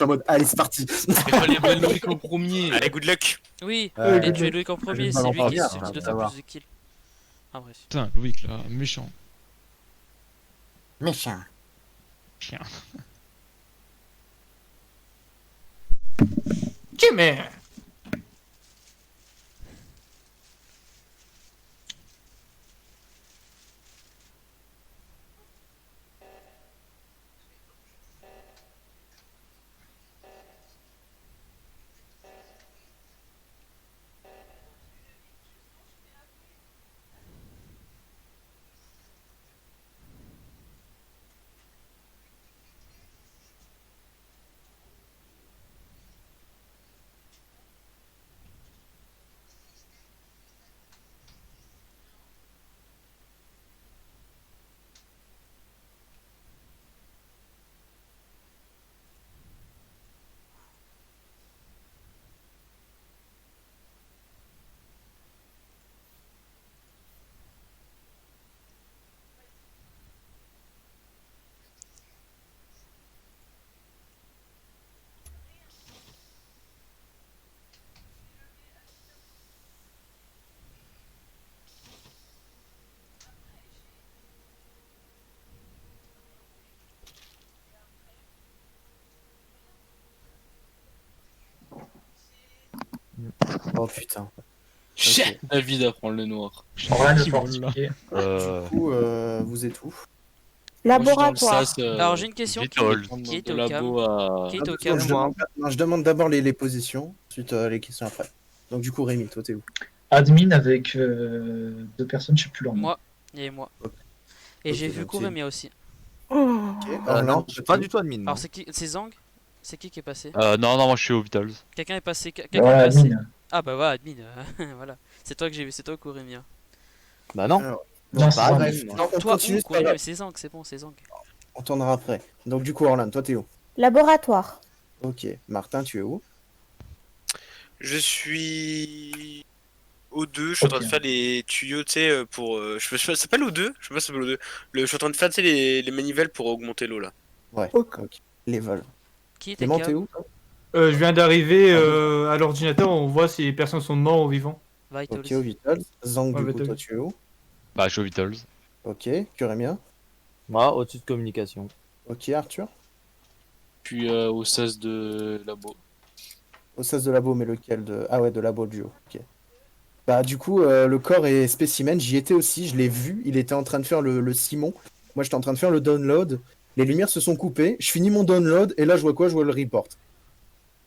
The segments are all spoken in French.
En mode, allez, c'est parti. Il fallait bien Loïc en premier. Allez, good luck. Oui, Ouais, et tuer Loïc en premier, vais c'est pas lui l'en qui parler, qui hein, doit ça faire va. plus de kills. Ah bref. Putain, Loïc là, méchant. Méchant. Chien. Jimmy. Oh putain. Chut. David à prendre le noir. Orlan Qui de vole, là. fortifier. Du coup, vous êtes où? Laboratoire. Alors j'ai une question, Vitol. qui est De au labo cam à... Qui est au Non, cam je demande d'abord les positions, ensuite les questions après. Donc du coup, Rémi, toi t'es où? Admin avec deux personnes, je sais plus leur nom. Moi, et moi. Ok. Et Ok, j'ai vu donc Kuremia aussi. Ok, Orlan, Non, toi, je suis t'es pas où? du tout admin. Alors c'est Zang? C'est qui est passé? Non, non, moi je suis au Vitals. Quelqu'un est passé. Bah Quelqu'un voilà, est passé. admin. Ah bah voilà, admin. Voilà. C'est toi que j'ai vu, c'est toi Kuremia. Bah non. Alors, Non, c'est pas Zang. admin, moi. Non, on toi continue, ou c'est pas Kuremia, grave. mais c'est Zang, c'est bon, c'est Zang. On tournera après. Donc du coup, Orlan, toi t'es où? Laboratoire. Ok. Martin, tu es où? Je suis au 2, je suis en train de Ok. faire les tuyaux, tu sais, pour. Ça s'appelle O 2. Je sais pas si ça s'appelle O 2. Je suis en train de faire, tu sais, les manivelles pour augmenter l'eau là. Ouais. Ok. Ok. Les vols. Qui était Clément, t'es cam? où? Euh, Je viens d'arriver à l'ordinateur, on voit si les personnes sont mortes ou vivantes. Vitals. Ok, au Vitals. Zang, Ouais, du coup, Vitals. toi tu es où? Bah je suis au Vitals. Ok. Kuremia. Moi, au-dessus de communication. Ok, Arthur. Puis au 16 de labo. Au 16 de labo, mais lequel de... Ah ouais, de labo duo. Ok. Bah du coup, le corps et spécimen, j'y étais aussi, je l'ai vu. Il était en train de faire le Simon. Moi, j'étais en train de faire le download. Les lumières se sont coupées. Je finis mon download et là, je vois quoi? Je vois le report.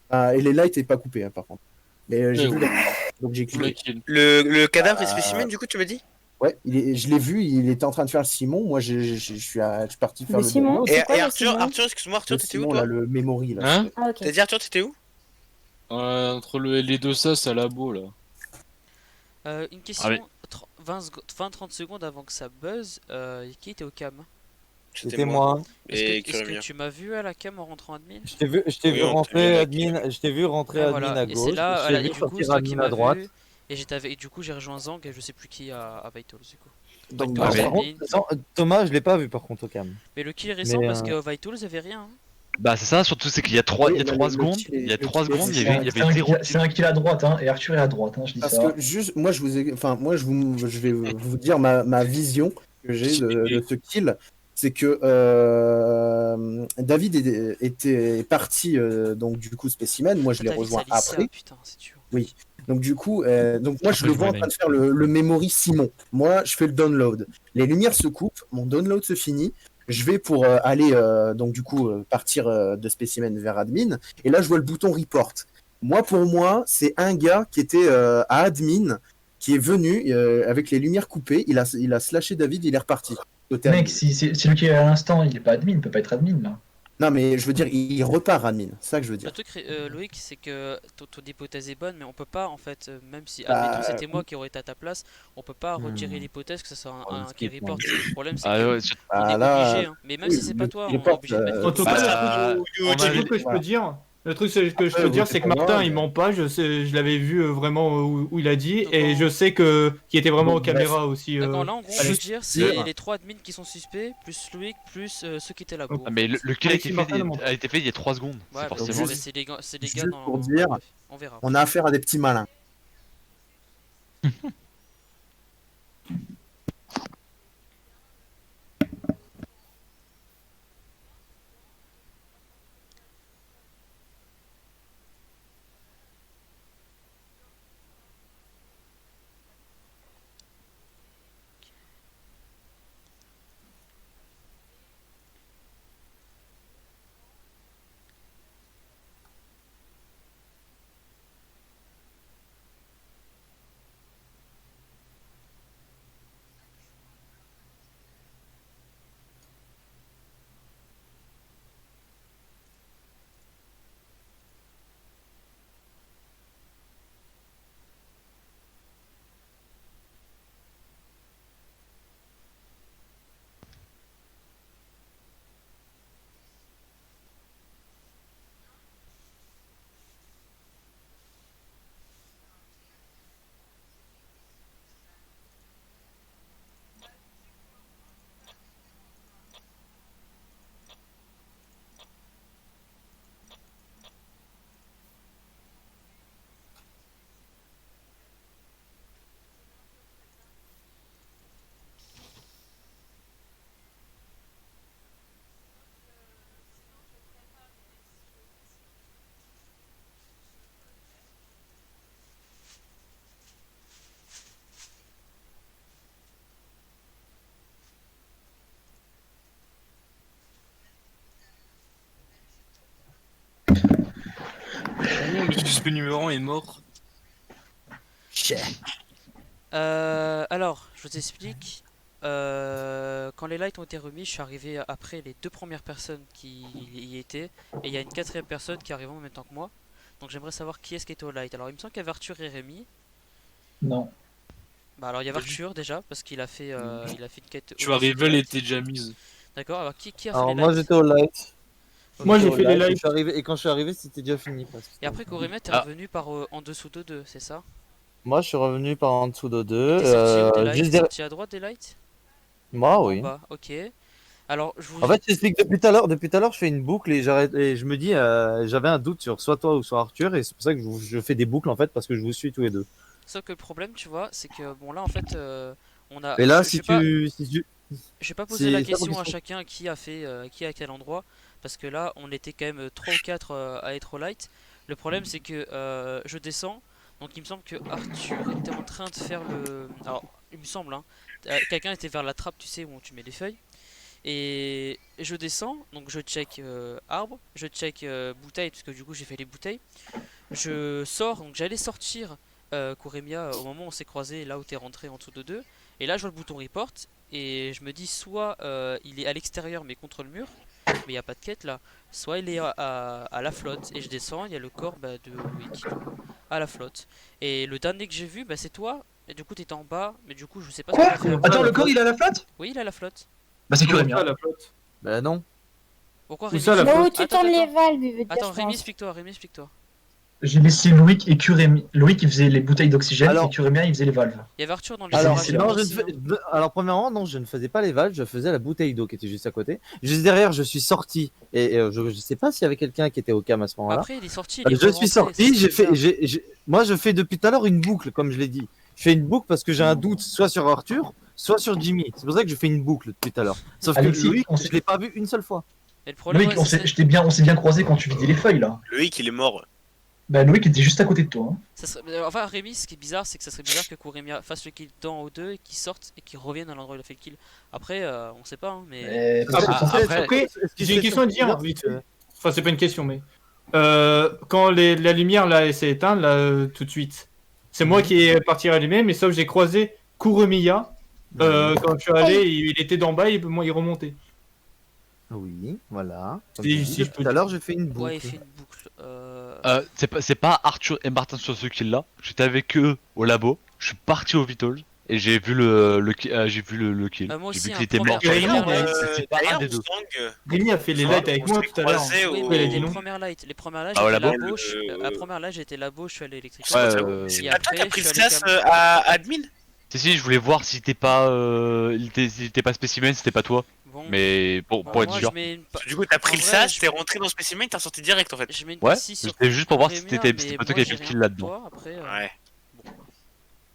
Ah, et les lights n'étaient pas coupés, hein, par contre. Mais j'ai Ouais, vu ouais. donc j'ai cliqué. Kill. Le cadavre et spécimen, du coup, tu m'as dit? Ouais, je l'ai vu, il était en train de faire le Simon. Moi, je suis parti faire Le le Simon. download. C'est Et, quoi, et le Arthur, Simon Arthur, excuse-moi, Arthur, Le t'étais où Simon, toi? là, le memory, là. Hein? Ah, ok. T'as dit Arthur, t'étais où? Entre les deux sas à labo là. Une question, Ah oui. 20-30 secondes avant que ça buzz, qui était au cam? C'était moi. Et Est-ce que Kuremia. tu m'as vu à la cam en rentrant admin? Je t'ai vu, Oui, on t'a vu rentrer avec admin, je t'ai vu rentrer Ouais, admin voilà. à Et c'est gauche, là, je voilà, t'ai et vu du coup, c'est sortir toi qui admin à m'as droite. vu. Et du coup, j'ai rejoint Zang et je sais plus qui à Vitals du coup. Donc, Toi, Ah, j'ai par admin. contre, Thomas, je l'ai pas vu par contre au cam. Mais le kill est récent Mais, parce qu'à Vitals, il y avait rien. Hein. Bah c'est ça, surtout c'est qu'il y a 3, Oui, il y a mais 3 le secondes, kill est- il y a le 3 kill est secondes, récent. il y avait 0 C'est un kill à droite, hein, et Arthur est à droite, hein, je dis Parce ça. que juste, moi, moi, je vais vous dire ma vision que j'ai de ce kill. C'est que David était parti, donc du coup, spécimen. Moi, je l'ai T'as vu que rejoint ça Alicia, après. putain, c'est dur. Oui. Donc du coup, donc moi, je Après, le je vois en vois train de faire le memory Simon. Moi, je fais le download. Les lumières se coupent, mon download se finit. Je vais pour aller, donc du coup, partir de spécimen vers admin. Et là, je vois le bouton report. Moi, pour moi, c'est un gars qui était à admin, qui est venu avec les lumières coupées. Il a slashé David, il est reparti. Côté Mec, admin. si c'est lui qui est à l'instant, il est pas admin, il peut pas être admin là. Non, mais je veux dire, il repart admin. C'est ça que je veux Le dire. truc, Loïc, c'est que ton hypothèse est bonne, mais on peut pas, en fait, même si, Bah, admettons, c'était moi qui aurais été à ta place, on peut pas retirer l'hypothèse que ça soit un qui skip, report. Le problème, c'est Ah que ouais, on est là, obligé, hein. Mais même oui, si c'est pas le toi, on est report, obligé de mettre En tout toi. cas, bah, le on truc avait... que je peux dire, Le truc que je Après, peux dire, oui, c'est que pour moi, Martin, mais- il ment pas. Je l'avais vu vraiment où il a dit, Donc, et en- je sais qu'il était vraiment aux Donc, bref. caméras aussi. D'accord, là en gros, on allez. peut dire c'est les 3 admins qui sont suspects, plus Loïc, plus ceux qui étaient là-bas. Ok. Ah, mais le kill a Alexis été, Martin fait, ne ment pas. a été fait il y a 3 secondes. Ouais, C'est bah, forcément. juste- c'est les gars juste dans. pour dire- bref, on verra. On a affaire à des petits malins. Le suspect numéro 1 est mort. Alors, je vous explique. Quand les lights ont été remis, je suis arrivé après les 2 premières personnes qui y étaient, et il y a une 4e personne qui arrive en même temps que moi. Donc j'aimerais savoir qui est-ce qui était au light. Alors il me semble qu'il y avait Arthur et Rémi. Non. Bah alors il y avait Arthur déjà parce qu'il a fait une quête. Tu vas arriver, elle était déjà mise. D'accord. Alors qui a fait Alors les moi lights? j'étais au light. Moi, j'ai J'étais au fait les light, lights. je suis arrivé- Et quand je suis arrivé, c'était déjà fini presque. Et après Corémet est Ah. revenu par en dessous de 2, c'est ça? Moi je suis revenu par en dessous de 2. T'es sorti où des lights? Juste T'es derrière- sorti à droite des lights? Moi En oui. bas, ok. Alors je vous En fait, je t'explique depuis tout à l'heure. Depuis tout à l'heure, je fais une boucle et j'arrête et je me dis, j'avais un doute sur soit toi ou soit Arthur et c'est pour ça que je fais des boucles en fait parce que je vous suis tous les deux. Sauf que le problème, tu vois, c'est que bon là en fait on a. Et là, je si vais pas- tu, Je vais pas poser C'est la ça, question à question. chacun qui a fait qui est à quel endroit parce que là on était quand même 3 ou 4 à être au light. Le problème c'est que je descends, donc il me semble que Arthur était en train de faire le. Alors il me semble hein, quelqu'un était vers la trappe, tu sais, où tu mets les feuilles. Et je descends, donc je check arbre, je check bouteille parce que du coup j'ai fait les bouteilles. Je sors, donc j'allais sortir Kuremia au moment où on s'est croisé là où t'es rentré en dessous de 2. Et là je vois le bouton report et je me dis soit il est à l'extérieur mais contre le mur, mais il n'y a pas de quête là, soit il est à la flotte. Et je descends, il y a le corps de Loïc à la flotte. Et le dernier que j'ai vu, c'est toi. Et du coup t'étais en bas, mais du coup je sais pas ce que Quoi t'as fait. Attends, le corps il est à la flotte? Oui, il est à la flotte. Bah c'est que Comment Rémi. ça, la flotte? bah non. Pourquoi Où Rémi? ça, la Là où flotte tu Attends, tournes les attends. valves, il veut dire. Attends, je Rémi, pense. explique-toi, Rémi, explique-toi. J'ai laissé Loïc et Kurémi. Loïc il faisait les bouteilles d'oxygène Alors- et Kurémia il faisait les valves. Il y avait Arthur dans les Alors, laboratoires c'est là. Non, je ne aussi, fais- alors premièrement, non, je ne faisais pas les valves, je faisais la bouteille d'eau qui était juste à côté. Juste derrière, je suis sorti et je sais pas s'il y avait quelqu'un qui était au cam à ce moment-là. Après, il est sorti, il est Je suis re-rentré, sorti, c'est j'ai fait, bizarre. moi je fais depuis tout à l'heure une boucle, comme je l'ai dit. Je fais une boucle parce que j'ai un doute soit sur Arthur, soit sur Jimmy. C'est pour ça que je fais une boucle depuis tout à l'heure. Sauf Alexis, que Loïc, on s'est- je l'ai pas vu une seule fois. Et le problème, Loïc, ouais, c'est- on s'est bien croisé quand tu vidais les feuilles là. Loïc, il est mort. Bah Loïc était juste à côté de toi. Hein. ça serait- enfin, Rémi, ce qui est bizarre, c'est que ça serait bizarre que Kuremia fasse le kill dans O2 et qu'il sorte et qu'il revienne à l'endroit où il a fait le kill. Après, on sait pas, hein, mais. Mais Ah, Après, après, ce qui j'ai une fait question à dire, bizarre, vite c'est fait. que- Enfin, c'est pas une question, mais quand la lumière là elle s'est éteinte là tout de suite, c'est moi qui est parti rallumer, mais sauf j'ai croisé Kuromiya. Quand je suis allé, il était d'en bas et moi il remontait. Oui, voilà. Comme Si- je dis, si je depuis peux tout à l'heure, je fais une boucle. Ouais, il fait une boucle. C'est pas Arthur et Martin sur ce kill là. J'étais avec eux au labo. Je suis parti au Vitals. et j'ai vu j'ai vu le kill. Moi J'ai aussi, vu un qu'il était mort. premier- Rémi, C'est pas un d'ailleurs, des deux. Rémi a fait les on lights avec s'est moi tout à l'heure. croisés Oui, au- mais Ouais, les non. premières lights, Ah, j'étais là-bas. labo, la première light j'étais labo, je suis allé électrique. Ouais, C'est Et pas toi qui as après, pris je le suis allé sas cam. à admin? Si, je voulais voir si t'es pas, il était pas spécimen, c'était pas toi. Bon, Mais bon, pour être moi sûr. je mets une Du coup, t'as pris En le vrai, sas, je- t'es rentré dans Specimen, t'es ressorti direct en fait. je mets une Ouais, précise sur c'était juste pour voir si Remia, c'était mais pas toi moi, qui avais j'ai le rien kill vu de là-dedans. toi, après, Ouais.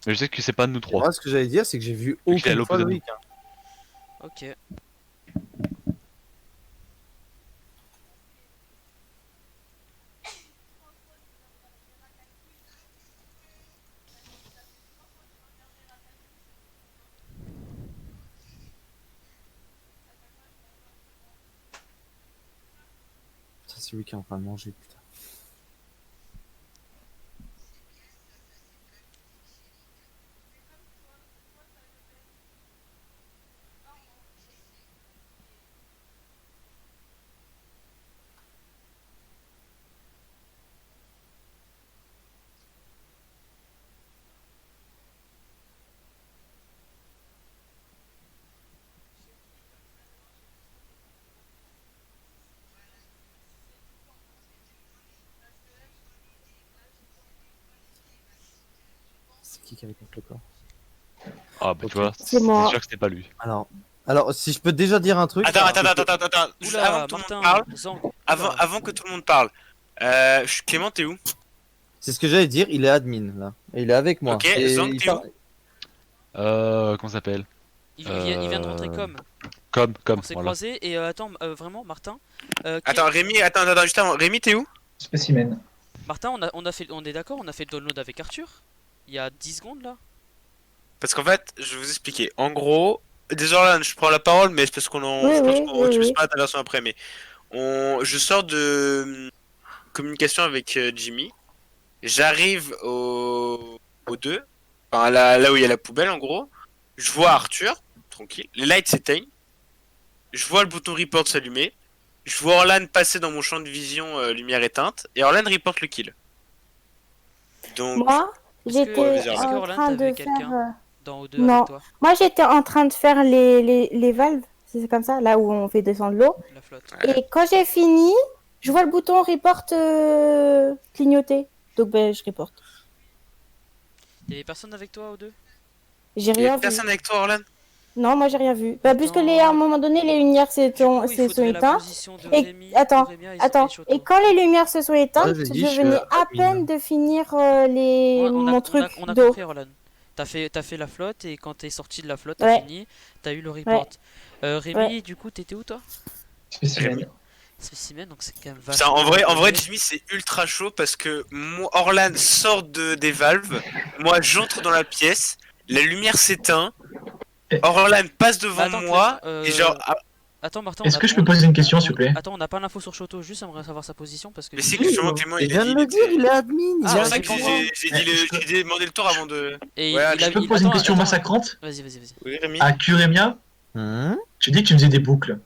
Mais je sais que c'est pas nous trois. Moi, ce que j'allais dire, c'est que j'ai vu qu'il est à aucune fois l'opposé de nous. Loïc. ok. Ça, c'est lui qui est en train de manger, putain. C'est qui avait contre le corps? Ah bah Ok. tu vois, C'est moi. sûr que c'était pas lui. Alors, si je peux déjà dire un truc. Attends. Juste Oula, avant que tout le Martin, monde parle, Zang. avant, Oula. avant que tout le monde parle, Clément, t'es où? C'est ce que j'allais dire, il est admin là. Et il est avec moi. Ok, Et Zang, il t'es par- Comment ça s'appelle? Il vient de rentrer comme. Comme, On s'est voilà. croisés et attends, vraiment, Martin. Attends, Rémi, attends, juste avant. Rémi, t'es où? Spécimen. Martin, on est d'accord, on a fait le download avec Arthur il y a 10 secondes là. Parce qu'en fait, je vais vous expliquer. En gros, désolé, là, je prends la parole, mais c'est parce qu'on en. Oui, je pense oui, qu'on oui, tu oui. pas ta version après, mais je sors de communication avec Jimmy. J'arrive au 2, enfin là où il y a la poubelle en gros. Je vois Arthur, tranquille. Les lights s'éteignent. Je vois le bouton report s'allumer. Je vois Orlan passer dans mon champ de vision, lumière éteinte. Et Orlan reporte le kill. Donc, Moi, Est-ce j'étais que Est-ce en Orlan, train t'avais de quelqu'un faire. dans O2 Non. avec toi? Moi, j'étais en train de faire les valves. C'est comme ça, là où on fait descendre l'eau. La flotte. Et quand j'ai fini, je vois le bouton report clignoter. Donc, ben, je reporte. Y'avait personne avec toi O2? J'ai il y a rien vu. personne avec toi, Orlan? Non, moi, j'ai rien vu. Bah, puisque Attends. à un moment donné, les lumières se Du coup, il sont faudrait la éteintes. position de Et- Rémi, attends, de Rémia Attends, Choto. et quand les lumières se sont éteintes, j'ai dit, je je suis venais à admin. peine de finir Ouais, mon truc on a d'eau. compris, Orlan. T'as fait la flotte et quand t'es sorti de la flotte, t'as Ouais. fini, t'as eu le report. Rémi, Ouais. du coup, t'étais où toi? Spécimen. Spécimen, donc c'est quand même Ça, vachement. en vrai, compliqué. Jimmy, c'est ultra chaud parce que moi, Orlan sort des valves. Moi, j'entre dans la pièce. La lumière s'éteint. Orlan passe devant Bah, attends, moi. Clément, Et genre, Attends, Martin, Est-ce que je peux poser une question, s'il vous plaît? Attends, on n'a pas l'info sur Choto, juste j'aimerais savoir sa position parce que. mais c'est que justement, Clément, Il il a vient dit. de le dire, il est admin. Ah, C'est ouais, pour ça j'ai que pas j'ai demandé le tour avant de. Et Ouais, il je a- Je peux il- poser une attends, question attends, massacrante Vas-y. Oui, Rémi. à Kuremia? Tu dis que tu faisais des boucles.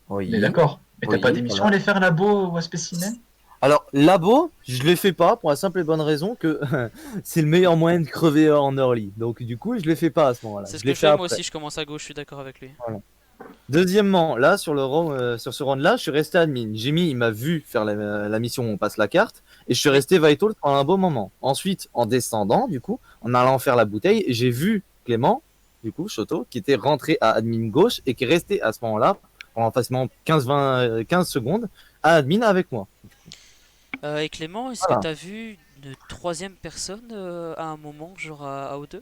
Oui. On est d'accord. Mais t'as Oui, pas d'émission voilà. à aller faire labo ou à spécimen? Alors, labo, je les fais pas pour la simple et bonne raison que c'est le meilleur moyen de crever en early. Donc, du coup, je les fais pas à ce moment-là. C'est ce les que je fais fais, moi après. aussi, je commence à gauche, je suis d'accord avec lui. Deuxièmement, là, sur ce round-là, je suis resté admin. Jimmy, il m'a vu faire la mission où on passe la carte, et je suis resté vital pendant un beau moment. Ensuite, en descendant, du coup, en allant faire la bouteille, j'ai vu Clément, du coup, Choto, qui était rentré à admin gauche et qui est resté à ce moment-là, pendant facilement 15 secondes, à admin avec moi. Et Clément, est-ce Voilà. que t'as vu une troisième personne à un moment, genre à O2?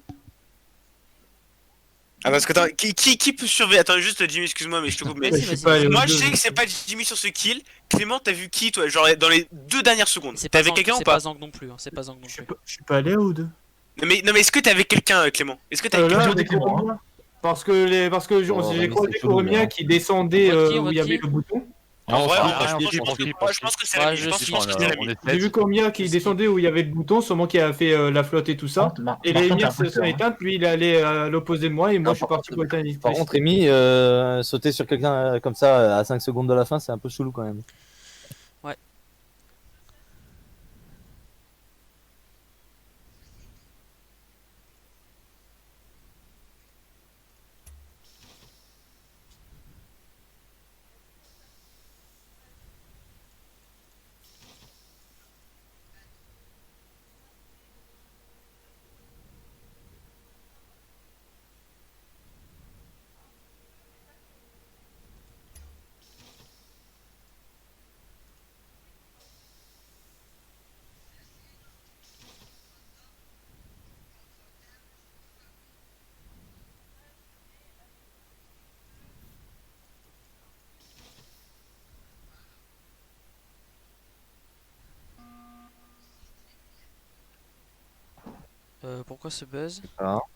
Ah, parce que attends, qui peut surveiller? Attends, juste Jimmy, excuse-moi, mais je te coupe. Mais Vas-y, Je suis vas-y. pas allé au moi, deux. je sais que c'est pas Jimmy sur ce kill. Clément, t'as vu qui, toi? Genre, dans les 2 dernières secondes. C'est pas T'avais Zang, quelqu'un ou c'est pas? pas Zang non plus, hein, c'est pas Zang non plus. Je suis pas allé au deux. Non, mais est-ce que t'es avec quelqu'un, Clément? Est-ce que t'es avec Là, quelqu'un? avec Clément, Kuremia. Parce que j'ai Oh, j'ai Rémi, croisé c'est chelou, Kuremia là. qui descendait On vote qui, on où vote il y avait qui le bouton. En vrai, on je s'en pense fout, que- on s'en fout, moi, je pense que c'est Ouais, Rémi. je Je pense suis- que c'est Rémi. on est J'ai vu Kuremia qui Je descendait où il y avait le bouton, sûrement qui a fait la flotte et tout ça. Et les lumières se sont éteintes, lui il est allé à l'opposé de moi et moi Non, je suis parti pour éteindre Par l'électricité. contre, Rémi, sauter sur quelqu'un comme ça à 5 secondes de la fin, c'est un peu chelou quand même. Pourquoi ce buzz?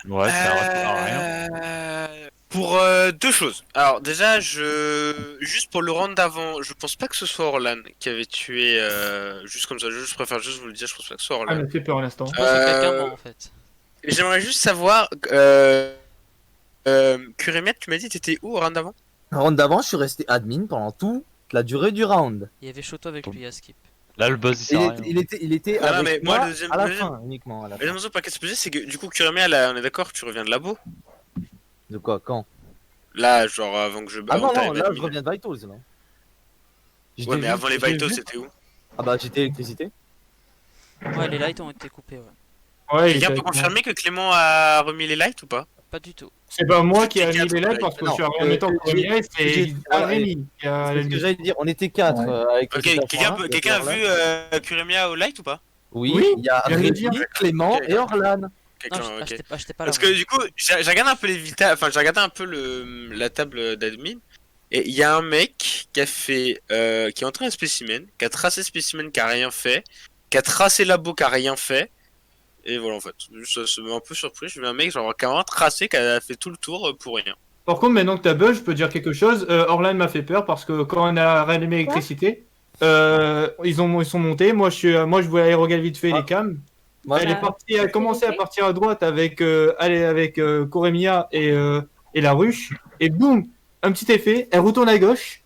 Ouais, ça a rien. Pour deux choses. Alors déjà, juste pour le round d'avant, je pense pas que ce soit Orlan qui avait tué juste comme ça. Je préfère juste vous le dire, je pense pas que ce soit Ah, Orlan. elle m'a fait peur à l'instant. Je pense que quelqu'un ment en fait. Et j'aimerais juste savoir, Kuremiat, tu m'as dit t'étais où au round d'avant? Le round d'avant, je suis resté admin pendant toute la durée du round. Il y avait Shoto avec lui à skip. Là, le buzz, il sert à rien. Il était Non, non, avec mais moi moi, le deuxième- à la le deuxième- fin, uniquement à la Mais fin. le morceau pas qu'à se poser, c'est que du coup, Kuremiat, là, on est d'accord, tu reviens de labo? De quoi, quand? Là, genre avant que je. Ah non, avant non, que là, t'arrives je à reviens de Vitals, là. Je Ouais, t'ai mais vu- avant les je t'ai Vitals, vu. c'était où? Ah bah, j'étais électricité. Ouais, les lights ont été coupés, ouais. Ouais, il Quelqu'un était peut avec moi. confirmer que Clément a remis les lights ou pas? Pas du tout. C'est pas moi qui ai C'était mis les quatre, lights parce que non, je suis arrivé en même temps que j'ai- Kuremiya, c'est j'ai- Rémi qui a C'est ce que allumé. j'allais dire, on était 4 Ouais. avec Ok, le Super quelqu'un Point, quelqu'un a Orlan. vu Kuremiya au light ou pas? Oui, Oui, il y a je viens de le Rémi, dire. Clément Ok, et Orlan. Non, Quelqu'un, ok. j'étais pas là. Parce moi. que du coup, j'ai regardé un peu les vita, enfin j'ai regardé un peu la table d'admin, et il y a un mec qui a fait, qui est entré un spécimen, qui a tracé spécimen, qui a rien fait, qui a tracé labo, qui a rien fait, et voilà en fait. Ça m'a un peu surpris, je vu un mec genre qui a vraiment tracé, qui a fait tout le tour pour rien. Par contre, maintenant que t'as buzz, je peux dire quelque chose. Orlan m'a fait peur parce que quand on a rallumé l'électricité, ils sont montés. Moi, je voulais aller regarder vite fait les cams. Moi, Elle est partie, elle a commencé à partir à droite avec, Kuremiya et la ruche. Et boum, un petit effet, elle retourne à gauche.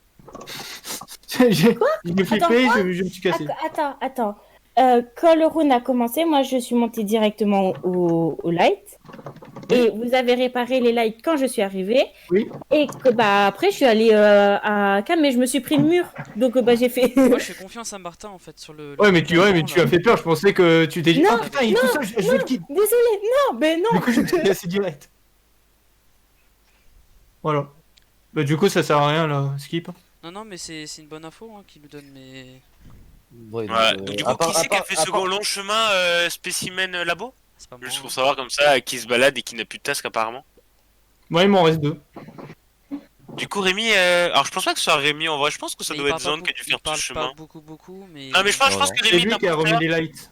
J'ai flippé, je me suis cassé. Attends. Quand le round a commencé, moi je suis montée directement au light. Et vous avez réparé les lights quand je suis arrivée. Oui. Et que bah après je suis allée à Cam, mais je me suis pris le mur. Donc bah j'ai fait. Moi, je fais confiance à Martin en fait sur le. Ouais, mais tu as fait peur. Je pensais que tu t'es dit, Non, oh putain, il est tout seul, je vais le kill. Désolée, non, mais non. Du coup, je me suis cassé direct. Voilà. Bah, du coup, ça sert à rien là, skip. Non, mais c'est une bonne info hein, qu'il nous donne, mais. ouais, Ouais, donc, donc du à coup, part- qui c'est qui a fait à ce part- long chemin spécimen labo? C'est pas moi. Juste pour savoir comme ça, qui se balade et qui n'a plus de task apparemment. Moi, il m'en reste 2. Du coup, Rémi, alors je pense pas que ce soit Rémi en vrai, je pense que ça Mais doit il être parle Zone pas qui a dû beaucoup- faire il tout le parle chemin. pas beaucoup, mais. Non, mais je pense que C'est Rémi est lui qui a imposteur. remis les lights.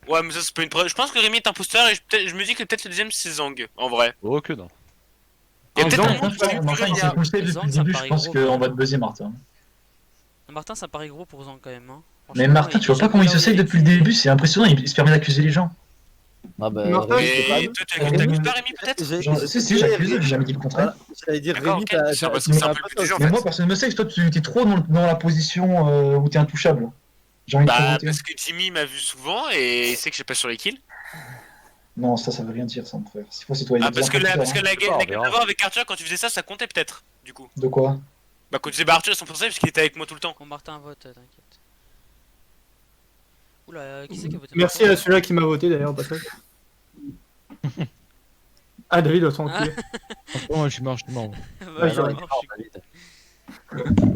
Ouais, mais ça c'est pas une preuve. Je pense que Rémi est imposteur et je me dis que peut-être le deuxième c'est Zang en vrai. Oh, que non. Il y a Ah, peut-être Zang, un monde qui a eu Martin, il s'est Kuremiya. poussé depuis Zang, le ça me début, je paraît pense gros, qu'on mais- va te buzzer Martin. Martin, ça me paraît gros pour Zang quand même. Hein. Mais Franchement, Martin, il tu vois est pas comment il se jamais save là où depuis le début, c'est impressionnant, il se permet d'accuser les gens. Ah bah, Martin, Rémi, Et c'est pas- toi, tu t'accuses pas Rémi peut-être? Si, j'accuse, j'ai jamais dit le contraire. Voilà, j'allais dire D'accord, Rémi, ok. t'as C'est parce que c'est un peu le but du jeu en Mais fait. moi, personne ne me sait, toi, tu es trop dans la position où t'es intouchable. J'ai envie de te Bah, voter. parce que Jimmy m'a vu souvent et il sait que j'ai pas sur les kills. Non, ça veut rien dire, ça, mon frère. Si fois, c'est toi, il Ah, est parce que bizarre, la on game verra. d'avant avec Arthur, quand tu faisais ça, ça comptait peut-être, du coup. De quoi? Bah, quand tu disais bah Arthur, ils sont pour ça parce qu'il était avec moi tout le temps. Bon, Martin vote, t'inquiète. Oula, qui c'est qui a voté Merci Martin à celui-là qui m'a voté d'ailleurs, au passage. Ah, David doit s'en tuer. Franchement, je suis mort, Ouais, Ouais, genre, ouais. je suis-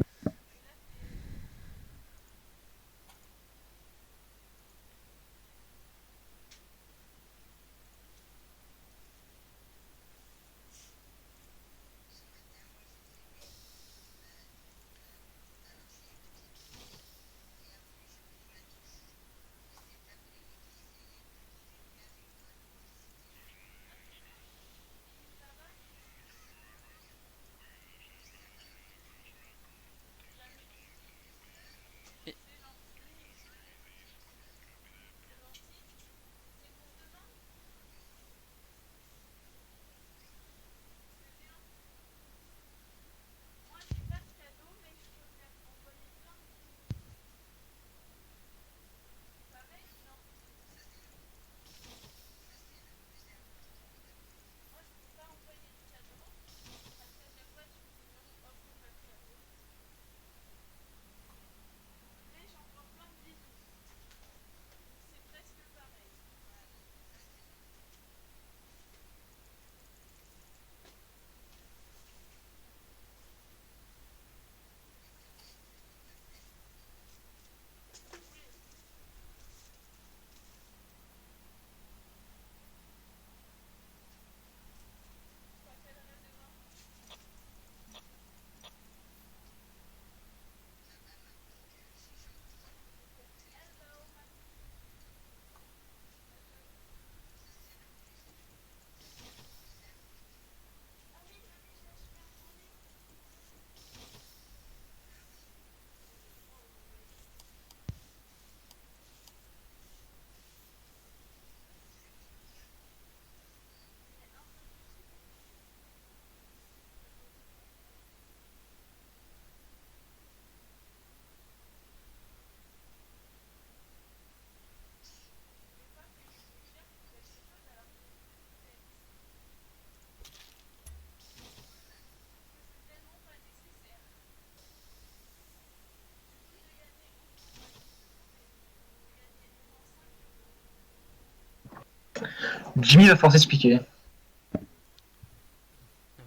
Jimmy va falloir s'expliquer.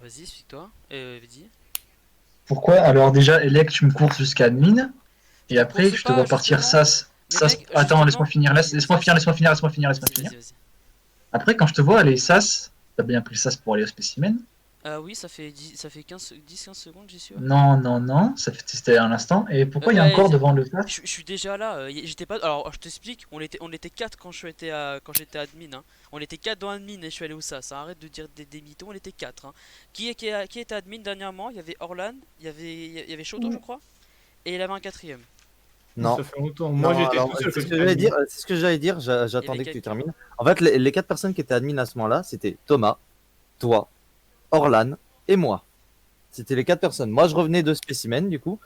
Vas-y, explique-toi. Dis. Pourquoi alors déjà, Elec, tu me courses jusqu'à admin, et après, courses je te pas, vois partir justement. Sas. Mais Sas... mec, Attends, justement- laisse-moi finir, laisse-moi finir. Vas-y. Après, quand je te vois aller Sas, t'as bien pris Sas pour aller au spécimen? Oui, ça fait 10-15 secondes, j'y suis. Ouais. Non, c'était un instant. Et pourquoi il y a Ouais, encore devant le Sas? Je suis déjà là, j'étais pas. Alors je t'explique, on était 4 quand j'étais admin. Hein. On était 4 dans admin et je suis allé où ça arrête de dire des mythos, on était 4. Hein. Qui était admin dernièrement? Il y avait Orlan, il y avait Shoto, je crois, et il avait un quatrième. Non. Ça fait longtemps. Non, Moi, j'étais alors, tout seul. c'est ce quand que j'étais j'allais admin. dire. C'est ce que j'allais dire. J'attendais que tu lesquels termines. En fait, les 4 personnes qui étaient admin à ce moment-là, c'était Thomas, toi, Orlan et moi. C'était les 4 personnes. Moi, je revenais de Spécimen, du coup.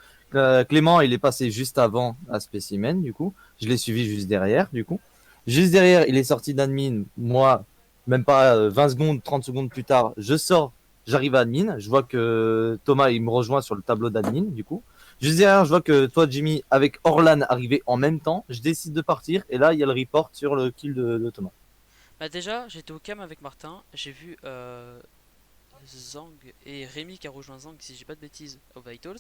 Clément, il est passé juste avant à Spécimen, du coup. Je l'ai suivi juste derrière, du coup. Juste derrière, il est sorti d'admin. Moi, même pas 20 secondes, 30 secondes plus tard, je sors, j'arrive à admin. Je vois que Thomas, il me rejoint sur le tableau d'admin, du coup. Juste derrière, je vois que toi, Jimmy, avec Orlan arrivaient en même temps. Je décide de partir. Et là, il y a le report sur le kill de Thomas. Bah déjà, j'étais au cam avec Martin, j'ai vu Zang et Rémi qui a rejoint Zang, si j'ai pas de bêtises, au Vitals.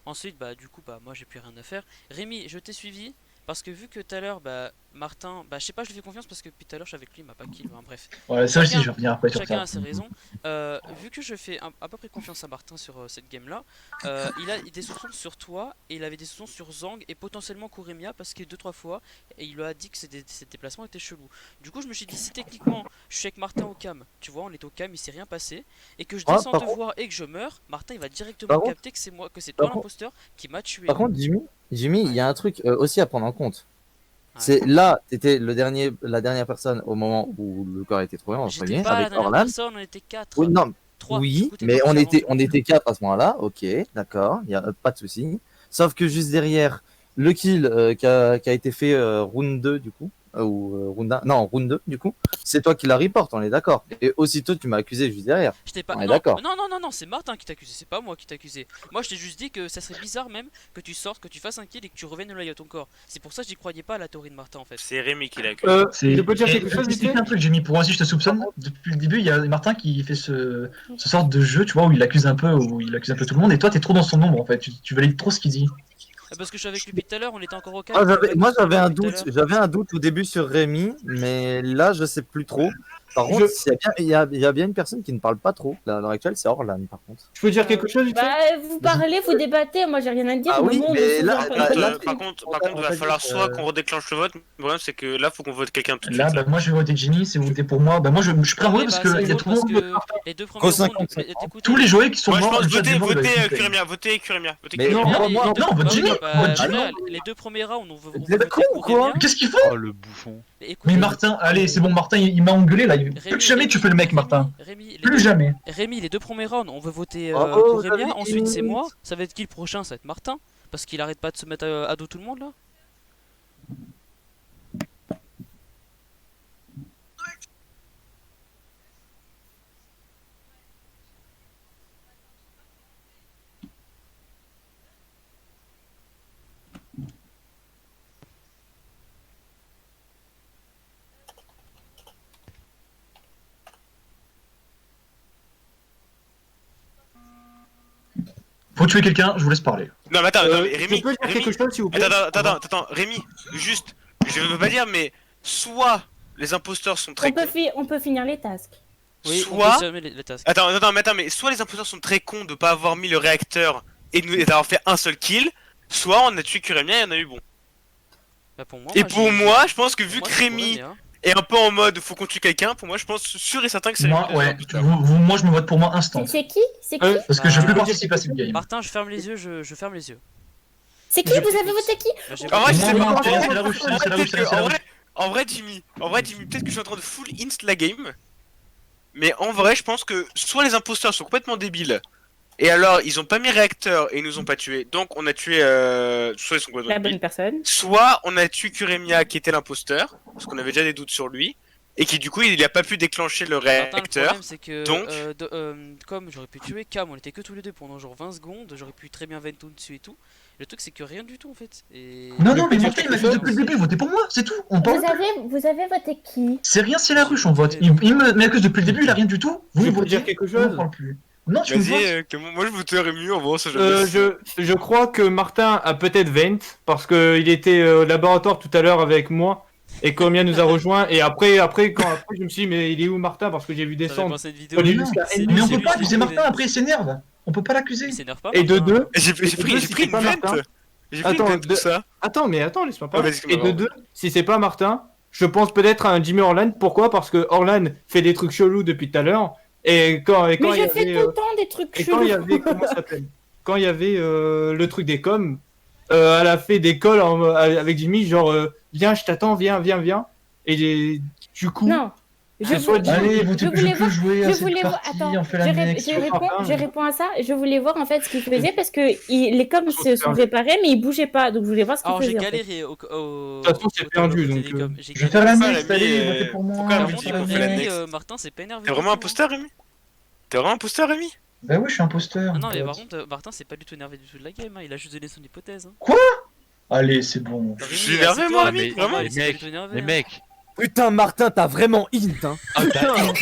Ensuite, bah du coup, bah moi j'ai plus rien à faire. Rémi, je t'ai suivi parce que vu que tout à l'heure, bah Martin, bah je sais pas, je lui fais confiance parce que depuis tout à l'heure je suis avec lui, il m'a pas kill, hein, bref. Ouais, ça aussi, Chacun- je vais revenir après sur Chacun ça. a ses raisons. Vu que je fais à peu près confiance à Martin sur cette game là, il a des soupçons sur toi et il avait des soupçons sur Zang et potentiellement Kuremia parce que 2-3 fois et il lui a dit que ses déplacements étaient chelous. Du coup, je me suis dit, si techniquement je suis avec Martin au cam, tu vois, on est au cam, il s'est rien passé et que je Ah, descends par te contre- voir et que je meurs, Martin il va directement Par contre- capter que c'est moi, que c'est par toi contre- l'imposteur qui m'a tué. Par contre, Jimmy, il y a un truc aussi à prendre en compte. Ouais. C'est là, t'étais la dernière personne au moment où le corps a été trouvé, entre J'étais guillemets, pas la avec dernière Orlan. personne, on était 4. Oui, non, 3. oui, mais on était 4 à ce moment-là, ok, d'accord, il y a pas de souci. Sauf que juste derrière, le kill qui a été fait round 2 du coup, ou round 1, non, round 2 du coup, c'est toi qui la reporte, on est d'accord. Et aussitôt tu m'as accusé juste derrière. J'étais pas. On est Non, d'accord. non, c'est Martin qui t'accusait, c'est pas moi qui t'accusais. Moi je t'ai juste dit que ça serait bizarre même que tu sortes, que tu fasses un kill et que tu reviennes au layout ton corps. C'est pour ça que j'y croyais pas à la théorie de Martin en fait. C'est Rémi qui l'a accusé. Je peux dire quelque chose, Explique vite un truc, Jimmy, pour moi aussi je te soupçonne. Depuis le début, il y a Martin qui fait ce sorte de jeu, tu vois, où il accuse un peu tout le monde, et toi t'es trop dans son ombre en fait, tu valides trop ce qu'il dit. Parce que je suis avec lui depuis tout à l'heure, on était encore au Moi, calme. moi, j'avais un doute au début sur Rémi, mais là je sais plus trop. Par contre, il y a bien une personne qui ne parle pas trop. Là, à l'heure actuelle, c'est Orlan par contre. Je peux dire quelque chose, vite fait? Bah, vous parlez, vous débattez, moi j'ai rien à dire. Ah le oui, monde mais se là- fait là- pas- là- Par contre, il va falloir soit qu'on redéclenche le vote. Le problème, c'est que là, faut qu'on vote quelqu'un tout de Là, suite. bah, moi je vais voter Jimmy, c'est voté pour moi. Bah, moi je suis prêt à voter parce que il y a tout le monde. les deux premiers Gros rounds, 50. mais écoutez, Tous les joueurs qui sont Moi, je morts. pense le chat du monde, voter il va Kuremia, voter Kuremia. Mais non, Kuremia, moi, non, vote Jimmy, vote Jimmy, Jimmy. les deux premiers rounds, on veut Vous êtes voter con ou quoi Kuremia. Qu'est-ce qu'il faut? Oh le bouffon. Mais Martin, allez, c'est bon, Martin, il m'a engueulé là. Plus jamais tu fais le mec, Martin. Plus jamais. Rémi, les deux premiers rounds, on veut voter Bravo, Kuremia, David. ensuite c'est moi, ça va être qui le prochain? Ça va être Martin, parce qu'il arrête pas de se mettre à dos tout le monde là. Faut tuer quelqu'un, je vous laisse parler. Non, mais attends, mais Je Rémi. peux dire Rémi. quelque chose, s'il vous plaît? Attends, Rémi, juste, je veux pas dire, mais soit les imposteurs sont très cons, On peut finir les tasks. Oui, on soit. peut fermer les tasks. Attends, mais soit les imposteurs sont très cons de pas avoir mis le réacteur et d'avoir fait un seul kill, soit on a tué Kuremia et on a eu bon. Bah, pour moi, Et pour moi, je pense que pour vu moi, que c'est Rémi Kuremia. est un peu en mode faut qu'on tue quelqu'un, pour moi, je pense sûr et certain que c'est Moi, lui le ouais, imposteurs. moi je me vote pour moi instant. C'est qui? C'est qui? Parce que je Bah, peux participer à cette game. Martin, je ferme les yeux, je ferme les yeux. C'est qui? Vous avez voté qui? Bah, j'ai En vrai, je sais Moi, pas. c'est la ruche, c'est la ruche, c'est la ruche, c'est la ruche. En vrai, Jimmy, peut-être que je suis en train de full inst la game. Mais en vrai, je pense que soit les imposteurs sont complètement débiles, et alors ils ont pas mis réacteur et ils nous ont pas tués, donc on a tué. Soit ils sont complètement La bonne débiles, personne. soit on a tué Kuremia qui était l'imposteur, parce qu'on avait déjà des doutes sur lui, et qui du coup il a pas pu déclencher le Martin, le réacteur. problème c'est que donc- comme j'aurais pu tuer Cam, on était que tous les deux pendant genre 20 secondes, j'aurais pu très bien Ventoon dessus et tout. Le truc, c'est que rien du tout en fait. Et... Non, non, mais dire Martin, il m'a quelque dit chose depuis le début, votez pour moi, c'est tout. On parle. Vous avez voté qui? C'est rien, c'est la ruche, on vote. Il me met à cause depuis le début, il a rien du tout. Vous Je peux votez. dire quelque on chose en parle plus. Non, tu me Vas-y, vois. Clément, moi je voterais mieux en vrai, ça jamais. je crois que Martin a peut-être vent parce qu'il était au laboratoire tout à l'heure avec moi et Comia nous a rejoint et après je me suis dit mais il est où Martin parce que j'ai vu Ça fait descendre. penser à une vidéo. Mais non, C'est lui, Mais on c'est peut lui, pas c'est accuser lui, Martin, après il s'énerve. On peut pas l'accuser. Il s'énerve pas. Et de Martin. deux. J'ai Et de deux, pris si une c'est pas vente. Martin. J'ai pris une Attends, vente tout ça. Attends laisse-moi Ah, parler. vas-y, Et de deux, si c'est pas Martin, je pense peut-être à un Jimmy Orlan. Pourquoi? Parce que Orlan fait des trucs chelous depuis tout à l'heure et quand Mais il y je fais avait tout le temps des trucs et quand il y chelous. avait comment ça s'appelle? Quand il y avait le truc des coms, elle a fait des calls avec Jimmy, genre viens, je t'attends, viens. Et du coup, Non. Je c'est soit vou- Jimmy- Allez, je votez, je voulais peux voir- jouer à je cette voulais voir. partie, Attends, on fait la next. je réponds à ça. Je voulais voir en fait ce qu'il faisait parce que les coms se sont réparés, mais ils bougeaient pas. Donc je voulais voir ce qu'il Alors j'ai faisait. En fait. galéré au. De toute façon, c'est perdu, donc, J'ai Je vais faire la Pourquoi, next, Rémi, allez, votez pour moi. pourquoi, Par Rémi, contre, dit qu'on fait la Rémi, next Martin, c'est pas énervé. T'es vraiment imposteur, Rémi? T'es vraiment imposteur, Rémi? Bah oui, je suis imposteur. Ah non, mais pote. par contre, Martin, c'est pas du tout énervé du tout de la game. Hein. Il a juste donné son hypothèse. Hein. Allez, c'est bon. Je suis énervé, c'est moi, toi, Rémi, mais vraiment? il s'est pas du tout énervé, Les hein. mecs, Putain, Martin, t'as vraiment int, hein. ah, t'as un niveau,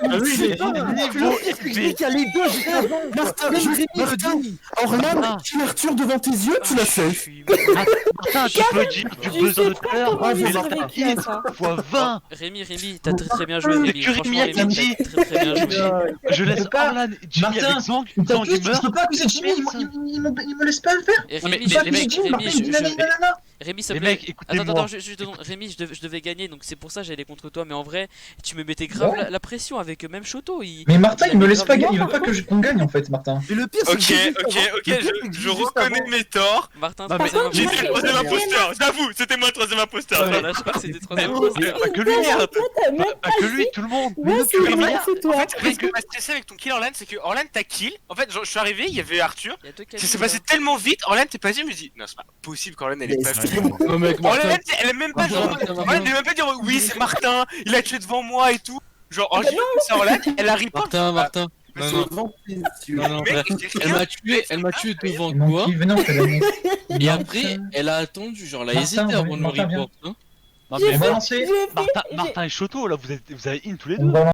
Ah oui, j'ai- niveau Il y a les deux, j'étais avant. Martin, Même je- Rémi le Martin, dit. Orlan, kill Arthur devant tes yeux, tu l'as Ah, fait. je suis- Martin, tu peux dire du Je besoin sais de pas tout à l'heure. comment Bravo, j'ai Martin. survécu à ça. Fois 20. Rémi, t'as très bien joué, Rémi. que Rémi Franchement, a Rémi, dit. t'as très bien joué. Je laisse peux pas. Orlan, Jimmy Martin, avec Zang, T'as Zang vu, il je meurt. peux pas accuser Jimmy, il me laisse pas le faire. Et Non, mais Rémi, les Pas mecs, accuser Jimmy, Martin, il dit nanana. Rémi, s'il te Les plaît. mecs, écoutez-moi. Attends, juste 2 secondes. Rémi, je devais gagner, donc c'est pour ça que j'allais contre toi. Mais en vrai, tu me mettais grave Ouais. la pression avec même Shoto. Mais Martin, il me avait laisse pas grave- gagner, il veut pas qu'on gagne en fait, Martin. Et le pire, c'est Ok, que juste ok, avant- ok, le pire, c'est que je juste reconnais avant- mes torts. Martin, Non, mais- troisième J'étais imposteur. le troisième imposteur, j'avoue, c'était moi le troisième imposteur. Ouais, là, je crois que c'était troisième Mais- imposteur. Pas que lui, Merde. pas que lui, tout le monde. Ouais, c'est Rémi, toi, c'est En toi. fait, ce qui m'a stressé avec ton kill Orlan, c'est que Orlan t'a kill. En fait, genre, je suis arrivé, il y avait Arthur. Il y a deux Ça cabines, s'est passé là. tellement vite, Orlan t'es pas dit, je me dis, non, c'est pas possible qu'Orlan elle est Mais pas c'est- vite. Non, mec, Orlan, Martin. elle est même pas genre, Martin. Orlan, elle est même pas dire, oui, c'est Martin, il a tué devant moi et tout. Genre, oh, c'est Orlan, elle arrive pas. Martin. Non, non, Devant tes yeux. non, non, frère. Elle m'a tué devant Il manque toi. qui venez, on fait la next. Et après, elle a attendu, genre, elle a Martin, hésité avant de me Martin, viens. report. Hein. Non, J'ai mais fait- balancer. j'ai fait- Martin et Shoto, là, vous avez in tous les deux. On va